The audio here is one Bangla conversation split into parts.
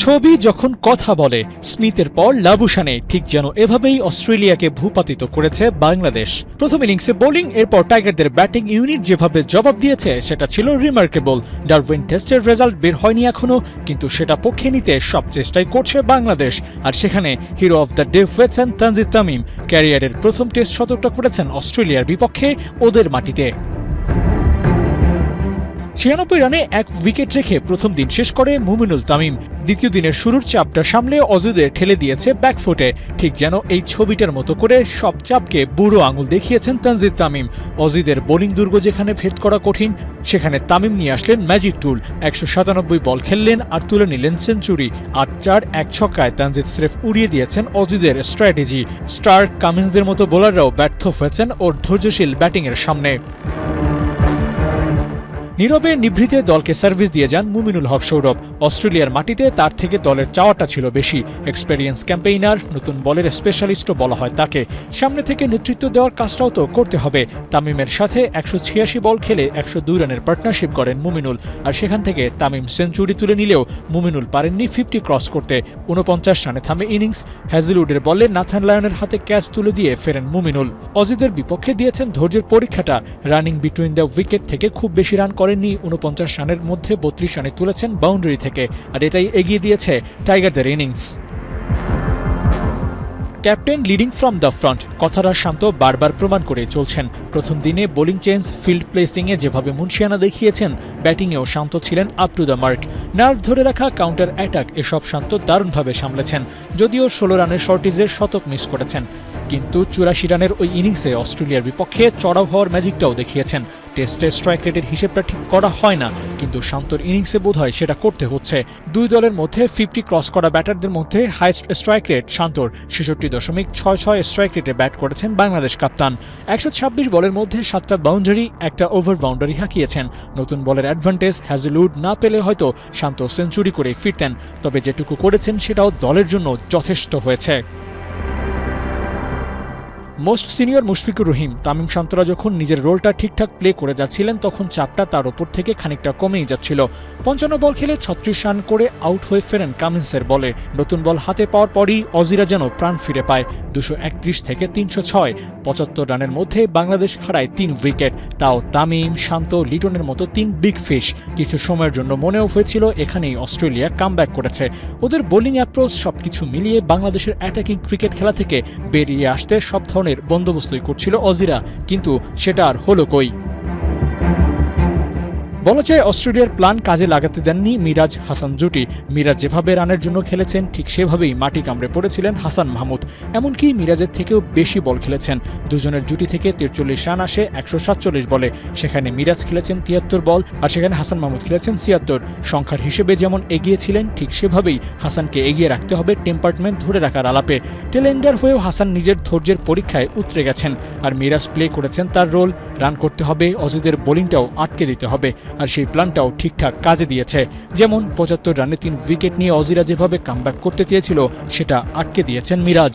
ছবি যখন কথা বলে, স্মিথের পর লাবুশানে ঠিক যেন এভাবেই অস্ট্রেলিয়াকে ভূপাতিত করেছে বাংলাদেশ। প্রথম ইনিংসে বোলিং, এরপর টাইগারদের ব্যাটিং ইউনিট যেভাবে জবাব দিয়েছে সেটা ছিল রিমার্কেবল। ডারউইন টেস্টের রেজাল্ট বের হয়নি এখনো, কিন্তু সেটা পক্ষে নিতে সব চেষ্টাই করছে বাংলাদেশ। আর সেখানে হিরো অফ দ্য ডে হয়েছেন তানজিদ তামিম। ক্যারিয়ারের প্রথম টেস্ট শতকটা করেছেন অস্ট্রেলিয়ার বিপক্ষে ওদের মাটিতে। ৯৬ রানে ১ উইকেট রেখে প্রথম দিন শেষ করে মুমিনুল তামিম। দ্বিতীয় দিনের শুরুর চাপটা সামলে অজিদের ঠেলে দিয়েছে ব্যাকফুটে। ঠিক যেন এই ছবিটার মতো করে সব চাপকে বুড়ো আঙুল দেখিয়েছেন তানজিদ তামিম। অজিদের বোলিং দুর্গ যেখানে ভেদ করা কঠিন, সেখানে তামিম নিয়ে আসলেন ম্যাজিক টুল। ১৯৭ বল খেললেন আর তুলে নিলেন সেঞ্চুরি। ৮-৪ ১ ছক্কায় তানজিদ স্রেফ উড়িয়ে দিয়েছেন অজিদের স্ট্র্যাটেজি। স্টার্ক, কামিন্সদের মতো বোলাররাও ব্যর্থ হয়েছেন ওর ধৈর্যশীল ব্যাটিংয়ের সামনে। নীরবে নিভৃতে দলকে সার্ভিস দিয়ে যান মুমিনুল হক সৌরভ। অস্ট্রেলিয়ার মাটিতে তার থেকে দলের চাওয়াটা ছিল বেশি। এক্সপেরিয়েন্স ক্যাম্পেইনার, নতুন বলের স্পেশালিস্টও বলা হয় তাকে। সামনে থেকে নেতৃত্ব দেওয়ার কাজটাও তো করতে হবে। তামিমের সাথে ১৮৬ বল খেলে ১০২ রানের পার্টনারশিপ করেন মুমিনুল। আর সেখান থেকে তামিম সেঞ্চুরি তুলে নিলেও মুমিনুল পারেননি 50 ক্রস করতে। ৪৯ রানে থামে ইনিংস। হ্যাজেলউডের বলে নাথান লায়নের হাতে ক্যাচ তুলে দিয়ে ফেরেন মুমিনুল। অজিদের বিপক্ষে দিয়েছেন ধৈর্যের পরীক্ষাটা। রানিং বিটুইন দ্য উইকেট থেকে খুব বেশি রান করেননি। ৪৯ রানের মধ্যে ৩২ রানে তুলেছেন বাউন্ডারি থেকে। আর এটাই এগিয়ে দিয়েছে টাইগারদের innings. Captain leading from the front কথাটা শান্ত বারবার প্রমাণ করে চলছেন। প্রথম দিনে বোলিং চেঞ্জ, ফিল্ড প্লেসিংয়ে যেভাবে মুনশিয়ানা দেখিয়েছেন, ব্যাটিংয়েও শান্ত ছিলেন up to the mark. Nerve ধরে রাখা, কাউন্টার অ্যাটাক, এসব শান্ত দারুণভাবে সামলেছেন। যদিও ১৬ রানের শর্টেজের শতক মিস করেছেন, কিন্তু ৮৪ রানের ওই ইনিংসে অস্ট্রেলিয়ার বিপক্ষে চড়াও হওয়ার ম্যাজিকটাও দেখিয়েছেন। টেস্টে স্ট্রাইক রেটের হিসেবটা ঠিক করা হয় না, কিন্তু শান্তর ইনিংসে বোধহয় সেটা করতে হচ্ছে। দুই দলের মধ্যে 50 ক্রস করা ব্যাটারদের মধ্যে হাইস্ট স্ট্রাইক রেট শান্তর। ৬৬.৬৬ স্ট্রাইক রেটে ব্যাট করেছেন বাংলাদেশ কাপ্তান। ১২৬ বলের মধ্যে ৭টা বাউন্ডারি, একটা ওভার বাউন্ডারি হাঁকিয়েছেন। নতুন বলের অ্যাডভান্টেজ হ্যাজেলউড না পেলে হয়তো শান্ত সেঞ্চুরি করে ফিরতেন, তবে যেটুকু করেছেন সেটাও দলের জন্য যথেষ্ট হয়েছে। মোস্ট সিনিয়র মুশফিকুর রহিম, তামিম শান্তরা যখন নিজের রোলটা ঠিকঠাক প্লে করে যাচ্ছিলেন, তখন চাপটা তার ওপর থেকে খানিকটা কমেই যাচ্ছিল। ৫৫ বল খেলে ৩৬ রান করে আউট হয়ে ফেরেন কামিন্সের বলে। নতুন বল হাতে পাওয়ার পরই অজিরা যেন প্রাণ ফিরে পায়। ২৩১ থেকে ৩০৬, ৭৫ রানের মধ্যে বাংলাদেশ হারায় ৩ উইকেট। তাও তামিম, শান্ত, লিটনের মতো ৩ বিগ ফিশ। কিছু সময়ের জন্য মনেও হয়েছিল এখানেই অস্ট্রেলিয়া কামব্যাক করেছে। ওদের বোলিং অ্যাপ্রোচ সবকিছু মিলিয়ে বাংলাদেশের অ্যাটাকিং ক্রিকেট খেলা থেকে বেরিয়ে আসতে সব ধরনের বন্দোবস্তই করছিল অজিরা, কিন্তু সেটা আর হলো কই। বলা যায় অস্ট্রেলিয়ার প্ল্যান কাজে লাগাতে দেননি মিরাজ হাসান জুটি। মিরাজ যেভাবে রানের জন্য খেলেছেন, ঠিক সেভাবেই মাটি কামড়ে পড়েছিলেন হাসান মাহমুদ। এমনকি মিরাজের থেকেও বেশি বল খেলেছেন। দুজনের জুটি থেকে ৪৩ রান আসে ১৪৭ বলে। সেখানে মিরাজ খেলেছেন ৭৩ বল, আর সেখানে হাসান মাহমুদ খেলেছেন ৭৬। সংখ্যার হিসেবে যেমন এগিয়েছিলেন, ঠিক সেভাবেই হাসানকে এগিয়ে রাখতে হবে টেম্পারমেন্ট ধরে রাখার আলাপে। টেলেন্ডার হয়েও হাসান নিজের ধৈর্যের পরীক্ষায় উতরে গেছেন। আর মিরাজ প্লে করেছেন তার রোল। রান করতে হবে, অজিদের বোলিংটাও আটকে দিতে হবে। আর সেই প্ল্যানটাও ঠিকঠাক কাজে দিয়েছে। যেমন ৭৫ রানে ৩ উইকেট নিয়ে অজিরা যেভাবে কামব্যাক করতে চেয়েছিল, সেটা আটকে দিয়েছেন মিরাজ।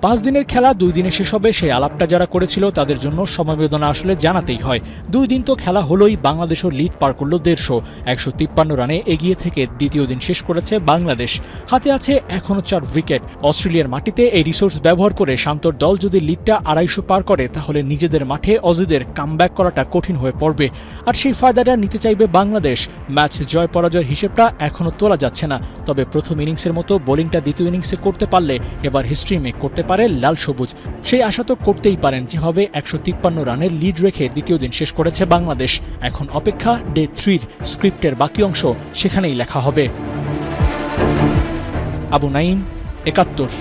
৫ দিনের খেলা ২ দিনে শেষ হবে, সেই আলাপটা যারা করেছিল তাদের জন্য সমবেদনা আসলে জানাতেই হয়। ২ দিন তো খেলা হলোই, বাংলাদেশও লিড পার করলো ১৫০। ১৫৩ রানে এগিয়ে থেকে দ্বিতীয় দিন শেষ করেছে বাংলাদেশ। হাতে আছে এখনো ৪ উইকেট। অস্ট্রেলিয়ার মাটিতে এই রিসোর্স ব্যবহার করে শান্তর দল যদি লিডটা ২৫০ পার করে, তাহলে নিজেদের মাঠে অজিদের কামব্যাক করাটা কঠিন হয়ে পড়বে। আর সেই ফায়দাটা নিতে চাইবে বাংলাদেশ। ম্যাচ জয় পরাজয়ের হিসেবটা এখনো তোলা যাচ্ছে না, তবে প্রথম ইনিংসের মতো বোলিংটা দ্বিতীয় ইনিংসে করতে পারলে এবার হিস্ট্রি মেক করতে পারে লাল সবুজ। সেই আশা তো করতেই পারেন, যেভাবে ১৫৩ রানের লিড রেখে দ্বিতীয় দিন শেষ করেছে বাংলাদেশ। এখন অপেক্ষা ডে 3-র স্ক্রিপ্টের বাকি অংশ, সেখানেই লেখা হবে। আবু নাঈম, ৭১।